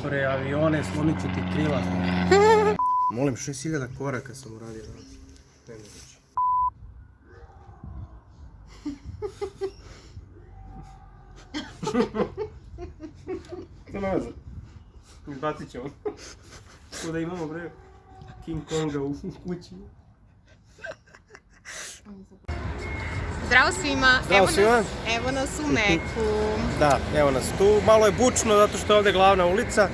dinosaure, avione, slomit ću ti krila. Molim, 6000 koraka sam uradio danas. Nemoguće. Nema veze. Izbacit ćemo. Tako da imamo bre King Konga u kući. Zdravo svima, Zdravo svima. Evo nas u Meku. Da, evo nas tu. Malo je bučno zato što je ovdje glavna ulica.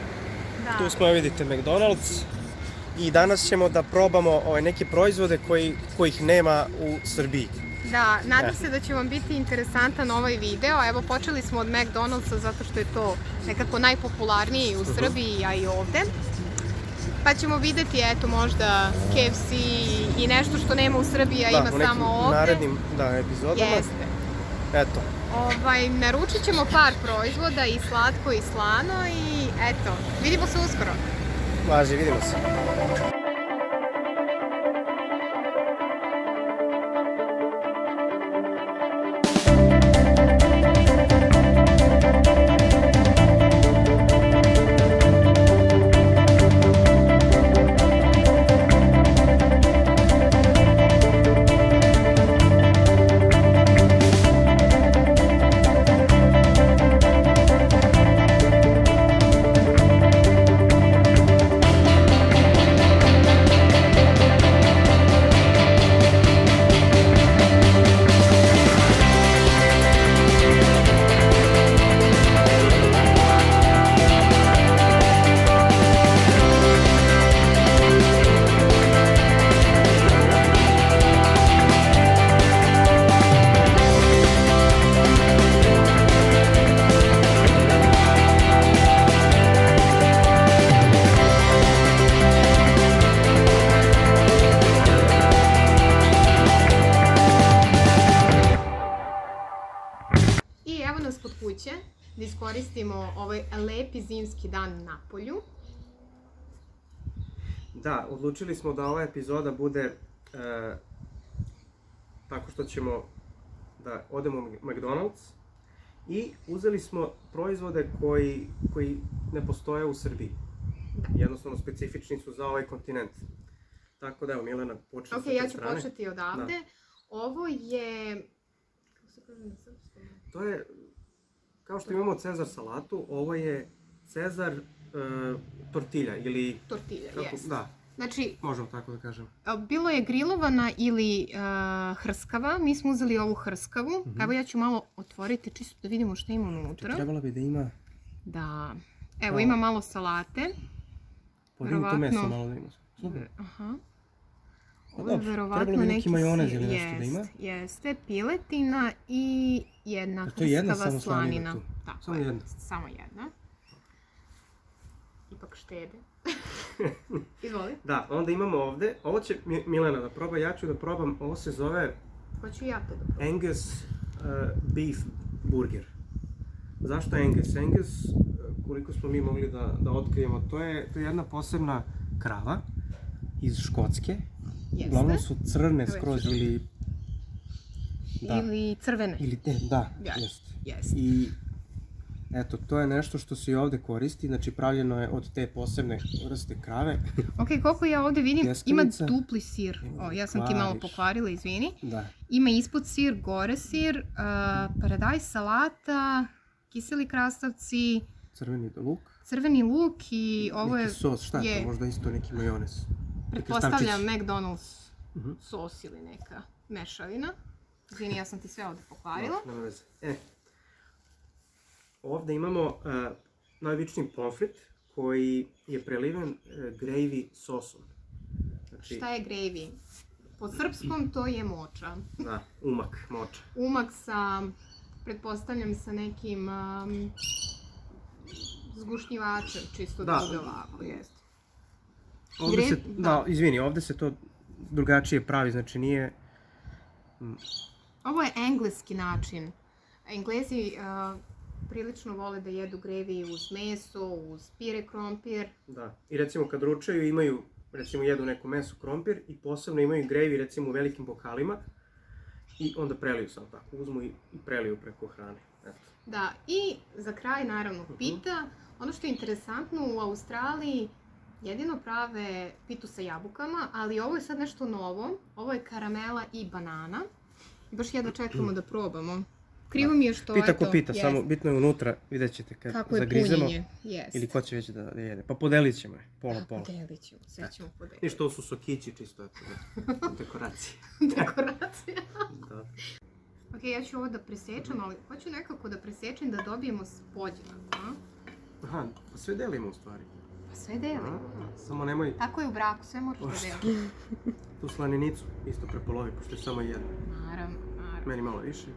Da. Tu smo, vidite, McDonald's. I danas ćemo da probamo neke proizvode kojih nema u Srbiji. Da, nadam se da će vam biti interesantan ovaj video. Evo, počeli smo od McDonald'sa zato što je to nekako najpopularniji u Srbiji, a i ovde. Pa ćemo vidjeti, eto, možda KFC i nešto što nema u Srbiji, a ima samo ovde. Da, u nekim narednim epizodama. Jeste. Eto. Naručit ćemo par proizvoda, i slatko i slano, i eto, vidimo se uskoro. Važi, vidimo se. Kod kuće, da iskoristimo ovaj lepi zimski dan na polju. Da, odlučili smo da ova epizoda bude tako što ćemo da odemo u McDonald's i uzeli smo proizvode koji ne postoje u Srbiji. Jednostavno specifični su za ovaj kontinent. Tako da, evo, Milena, počne sa te strane. Ok, ja ću početi odavde. Ovo je... Kako se kaže na srpskom? To je... Kao što imamo Cezar salatu, ovo je Cezar tortilja ili... Tortilja, jes. Da, znači, možemo tako da kažem. Bilo je grilovana ili hrskava, mi smo uzeli ovu hrskavu. Evo ja ću malo otvoriti čisto da vidimo što ima unutra. Trebalo bi da ima... Da, evo ima malo salate. Podignuto meso malo da ima. Super. Aha. Ovo je verovatno neki majonez ili nešto da ima. Jeste, piletina i jedna hrskava slanina. Samo jedna? Samo jedna. Ipak štede. Izvoli. Da, onda imamo ovde, ovo će Milena da proba, ja ću da probam, ovo se zove... Hoću ja to da probam. Angus beef burger. Zašto Angus? Angus, koliko smo mi mogli da otkrijemo, to je jedna posebna krava iz Škotske. Uglavnom su crne skroz ili... Ili crvene. Da, jeste. I eto, to je nešto što se i ovde koristi, znači pravljeno je od te posebne vrste krave. Ok, koliko ja ovde vidim, ima dupli sir. Ja sam ti malo pokvarila, izvini. Ima ispod sir, gore sir, paradajz, salata, kiseli krastavci, crveni luk i ovo je... Neki sos, šta je to? Možda isto neki majonez. Pretpostavljam McDonald's sos ili neka mešavina. Izvini, ja sam ti sve ovde pokvarila. Nema veze. Ovde imamo najobičniji pomfrit koji je preliven gravy sosom. Šta je gravy? Po srpskom to je moča. Da, umak, moča. Umak sa, pretpostavljam, sa nekim zgušnjivačem, čisto da bude ovako, jeste. Da, izvini, ovde se to drugačije pravi, znači nije... Ovo je engleski način. Englezi prilično vole da jedu grevi uz meso, uz pire krompir. Da, i recimo kad ručaju imaju, recimo jedu neko meso krompir i posebno imaju grevi recimo u velikim bokalima i onda preliju samo tako, uzmu i preliju preko hrane. Eto. Da, i za kraj naravno pita. Ono što je interesantno, u Australiji jedino prave pitu sa jabukama, ali ovo je sad nešto novo. Ovo je karamela i banana. I baš jedno čekamo da probamo. Krivo mi je što, Pita ko eto, pita, jest. samo bitno je unutra, vidjet ćete Kako je zagrizemo. punjenje, jest. Ili ko će već da jede. Pa podelit ćemo je, pola. Podelit ćemo, sve ćemo podeliti. Ništa, ovo su sokići čisto, eto, dekoracije. Dekoracija. Da. Ok, ja ću ovo da presečem, ali hoću nekako da presečem da dobijemo spođenako, a? Aha, pa sve delimo u stvari. Pa sve delimo. Samo nemoj Tako je u braku, sve moraš da deliš. tu slaninicu isto prepolovi, pošto je samo jedan. Naravno, naravno. Meni malo više.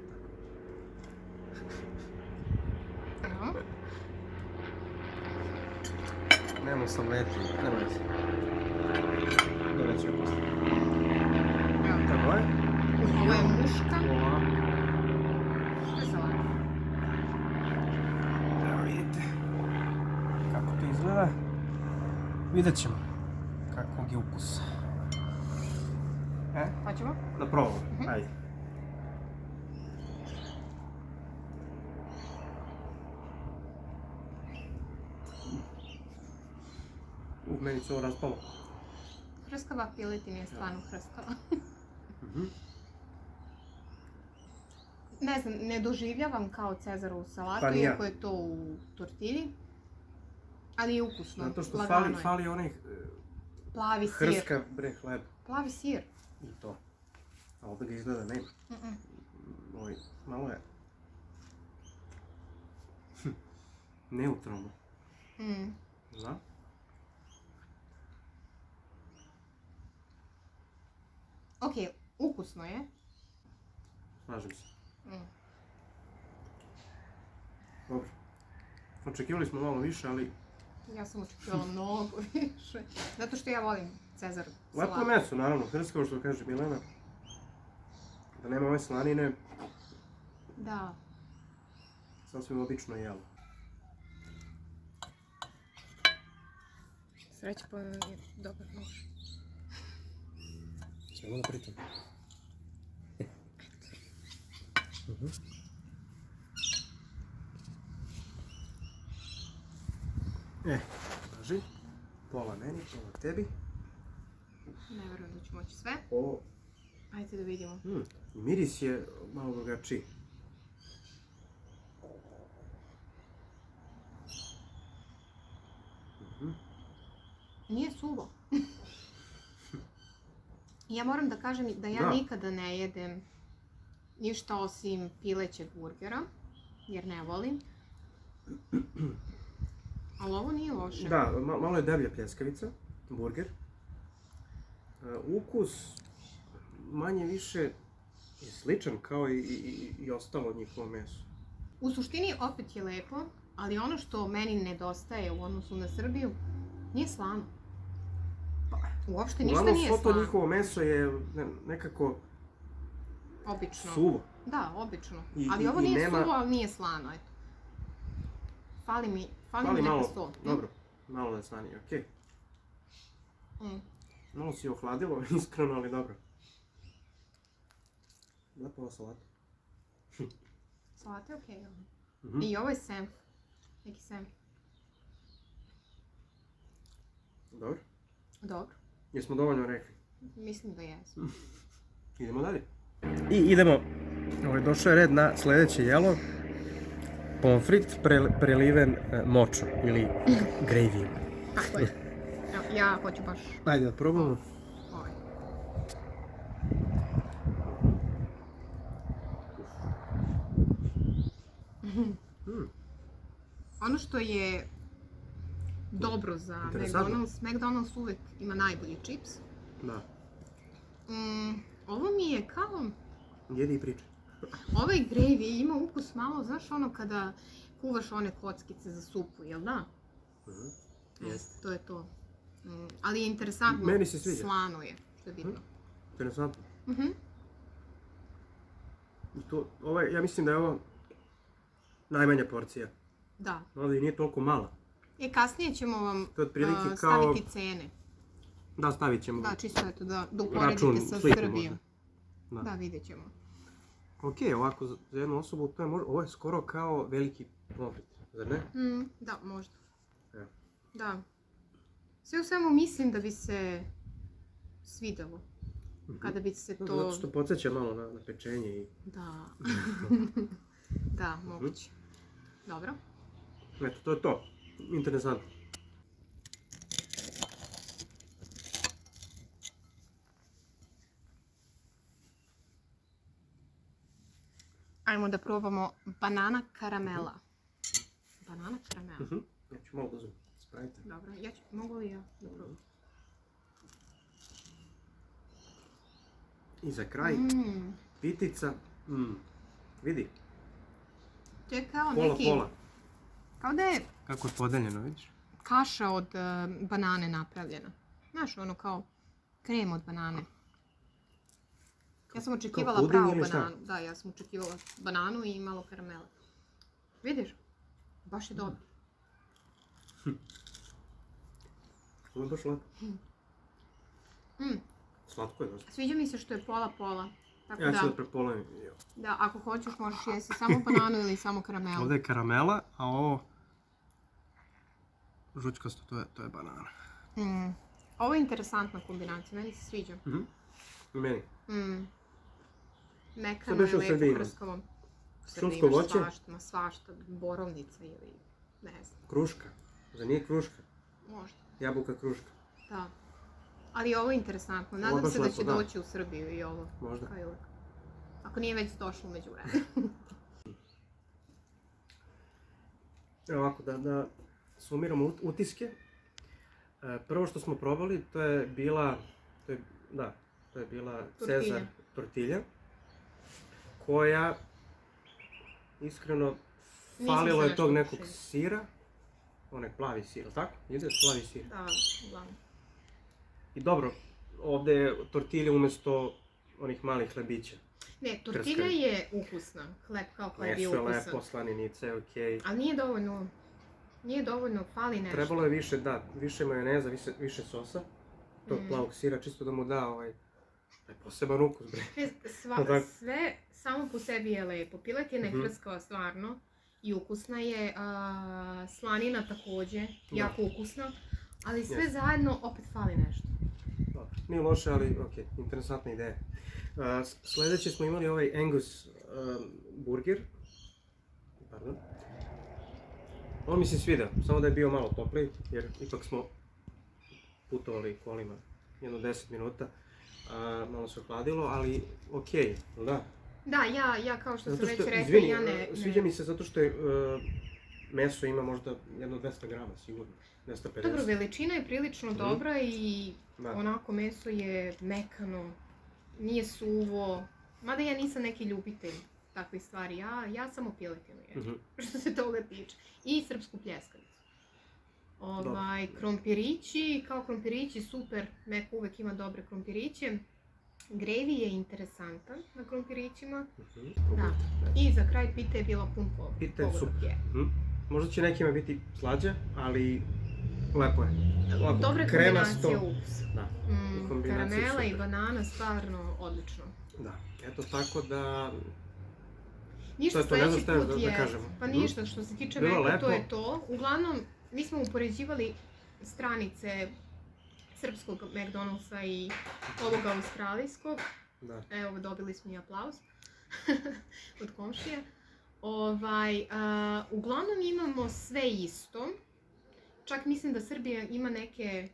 Evo. Nemam sam leti, nema veze. Dodat ću je posle. Evo. Tako je. Ovo je muška. Ovako. To je salata. Evo vidite kako to izgleda. Vidjet ćemo kakvog je ukusa. Hoćemo? Da probamo, ajde. Meni se ovo raspalo. Hrskava piletina je stvarno hrskava. Ne znam, ne doživljavam kao Cezarovu salatu, Pa ni ja. iako je to u tortilji. Ali je ukusno, Zato što lagano je. fali onaj Plavi sir. hrska bre hleb Plavi sir. i to. A ovdje ga izgleda nema. Ovaj, malo je neutralno. Da? Ok, ukusno je. Slažem se. Dobro. Očekivali smo malo više, ali Ja sam očekivala mnogo više. Zato što ja volim Cezar salatu. lepo meso, naravno, hrskavo što kaže Milena. Da nema ove slanine, Da. sasvim obično jelo. Sreća pa je dobar nož. Smemo da pritom. Važi. Pola meni, pola tebi. Ne verujem da ću moći sve. O, Ajde da vidimo. miris je malo drugačiji. Nije suvo. Ja moram da kažem da ja nikada ne jedem ništa osim pilećeg burgera, jer ne volim. Ali ovo nije loše. Da, malo je deblja pljeskavica, burger. Ukus manje više je sličan kao i ostalo njihovo meso. U suštini opet je lepo, ali ono što meni nedostaje u odnosu na Srbiju, nije slano. Uopšte ništa nije Uglavnom, svo to slano. njihovo meso je nekako Obično. suvo. Da, obično. I- Ali ovo i nije nema- suvo, ali nije slano, eto. Fali mi Fali neka malo, sol. dobro, malo da stani, okej. Malo si ohladilo, iskreno, ali dobro. Lepo ova salata. Salata je okej. I ovo je senf. Neki senf. Dobro. Dobro. Jesmo dovoljno rekli. Mislim da jesmo. Idemo dalje. I idemo, došao je red na sljedeće jelo. Pomfrit preliven močom ili gravy. Tako je. Evo, ja hoću baš Ajde da probamo. ovaj. Ono što je dobro za Interesantno. McDonald's uvek ima najbolji čips. Da, Ovo mi je kao, jedi i pričaj. ovaj gravy ima ukus malo, znaš ono kada kuvaš one kockice za supu, jel da? Jeste. To je to. Ali je interesantno, Meni se sviđa. slano je, što je bitno. Interesantno. I to, ja mislim da je ovo najmanja porcija. Da. Ali nije toliko mala. Kasnije ćemo vam To je otprilike staviti cene. Da, stavit ćemo Da, čisto eto da račun, uporedite sa sliku Srbijom. možda. Da, vidjet ćemo. Ok, ovako za jednu osobu, to je ovo je skoro kao veliki pomfrit, zar ne? Da, možda. Evo. Da. Sve u svemu mislim da bi se svidelo. Kada bi se to... Zato što podsjeća malo na pečenje i... Da. Da, moguće. Dobro. Eto, to je to. Interesantno. Ajmo da probamo banana karamela. Banana karamela. Ja ću malo da uzmem. Spravite. Dobro, mogu li ja da probam? I za kraj, pitica. Vidi, To je kao pola neki... pola. Kao da je Kako je podeljeno, vidiš? kaša od banane napravljena. Znaš, ono kao krem od banane. Ja sam očekivala puding pravu ili šta? bananu. Da, ja sam očekivala bananu i malo karamela. Vidiš? Baš je dobro. Ovo je baš slatko. Slatko je dosta. Sviđa mi se što je pola-pola. Tako Ja ću da, da prepolovim. da, ako hoćeš možeš jesti samo bananu ili samo karamelu. Ovdje je karamela, a ovo žučkasto, to je banana. Ovo je interesantna kombinacija, meni se sviđa. I meni. Mekano Sad još je u Srbiji lepo ima. krskavo. Šumsko voće? Svašta, borovnica ili ne znam, Kruška. Za nije kruška. možda. Jabuka kruška. Da. Ali ovo je interesantno. Ovo je Nadam baš se da lepo, će da. doći u Srbiju i ovo. Možda. Kao i uvek. Ako nije već došlo među vremenu. Evo ovako, da sumiramo utiske. Prvo što smo probali, to je bila Cezar tortilja, koja iskreno falilo je tog nekog sira, onaj plavi sir, tako? Ide plavi sir. Da, uglavnom. I dobro, ovdje je tortilja umjesto onih malih hlebića. Ne, tortilja je ukusna. Hleb kao hleb je Meso je ukusan. lepo, slaninica je okej. Ali nije dovoljno, fali nešto. Trebalo je više majoneza, više sosa, tog plavog sira, čisto da mu da poseban ukus, bre. Sve samo po sebi je lepo. Piletina je krskava stvarno i ukusna je. Slanina također, jako ukusna. Ali sve zajedno opet fali nešto. Dobro, nije loše, ali okej, interesantna ideja. Sljedeće smo imali ovaj Angus burger. Pardon. On mi se sviđa, samo da je bio malo topliji, jer ipak smo putovali kolima jedno 10 minuta. Malo se ohladilo, ali okej, da. Da, ja kao što sam već rekla, izvini, ja ne... sviđa mi se zato što je meso ima možda jedno 200 grama, sigurno. 250. Dobro, veličina je prilično dobra i Da. onako meso je mekano, nije suvo. Mada ja nisam neki ljubitelj takvih stvari, ja samo piletinu jedem, što se toga tiče. I srpsku pljeskavicu. Krompirići, kao krompirići super, Mek uvek ima dobre krompiriće. Grevi je interesantan na krompirićima. Da. I za kraj pita je bila pun povrh. Pita je super. Možda će nekima biti slađe, ali lepo je. Dobra kombinacija ukusa. Da. Karamela i banana, stvarno odlično. Da, eto tako da... Ništa, sljedeći put je... kažemo. Pa ništa, što se tiče Meka, to je to. Uglavnom, mi smo upoređivali stranice srpskog McDonald'sa i ovog australijskog. Evo, dobili smo i aplauz od komšija. Uglavnom imamo sve isto. Čak mislim da Srbija ima neke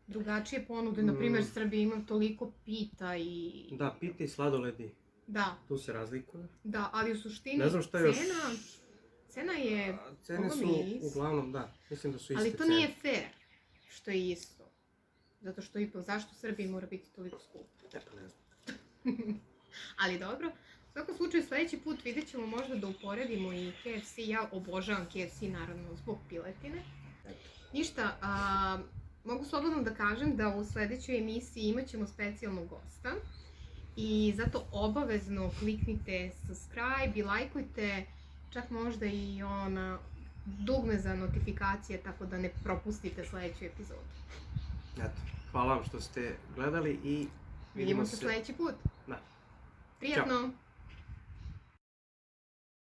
drugačije ponude. Naprimjer, Srbija ima toliko pita i... Da, pita i sladoledi. Da. Tu se razlikuje. Da, ali u suštini cena je... Cene su uglavnom, da. Mislim da su iste cene. Ali to nije fair što je isto. Zato što ipak, zašto Srbiji mora biti toliko skupo? Pa ne znam. Ali dobro. U svakom slučaju, sljedeći put vidjet ćemo možda da uporedimo i KFC. Ja obožavam KFC, naravno, zbog piletine. Ništa, mogu slobodno da kažem da u sljedećoj emisiji imat ćemo specijalnog gosta. I zato obavezno kliknite subscribe i lajkujte, čak možda i dugme za notifikacije, tako da ne propustite sljedeću epizodu. Eto, hvala vam što ste gledali i vidimo se sljedeći put. Da. Prijatno!